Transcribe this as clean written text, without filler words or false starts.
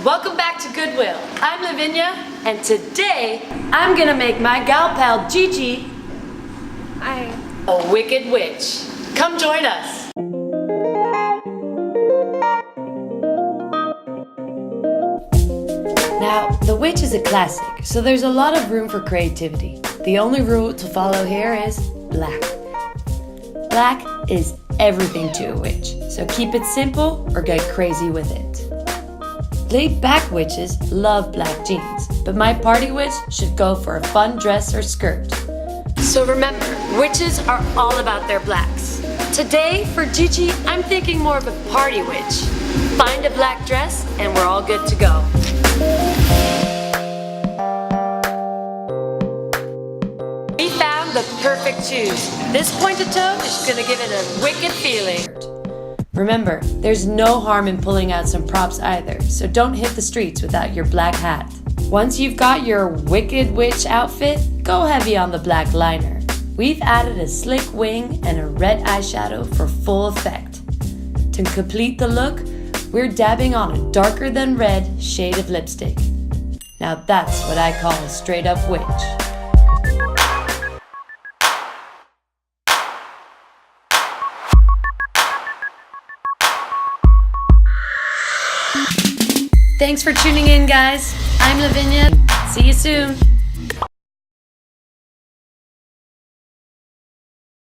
welcome back to Goodwill. I'm Lavinia, and today I'm gonna make my gal pal Gigi a wicked witch. Come join us. Now, the witch is a classic, so there's a lot of room for creativity. The only rule to follow here is black. Black is everything to a witch, so keep it simple or get crazy with it. Laid-back witches love black jeans, but my party witch should go for a fun dress or skirt. So remember, witches are all about their blacks. Today, for Gigi, I'm thinking more of a party witch. Find a black dress and we're all good to go. We found the perfect shoes. This pointed toe is gonna give it a wicked feeling. Remember, there's no harm in pulling out some props either, so don't hit the streets without your black hat. Once you've got your wicked witch outfit, go heavy on the black liner. We've added a slick wing and a red eyeshadow for full effect. To complete the look, we're dabbing on a darker than red shade of lipstick. Now that's what I call a straight up witch. Thanks for tuning in, guys. I'm Lavinia. See you soon.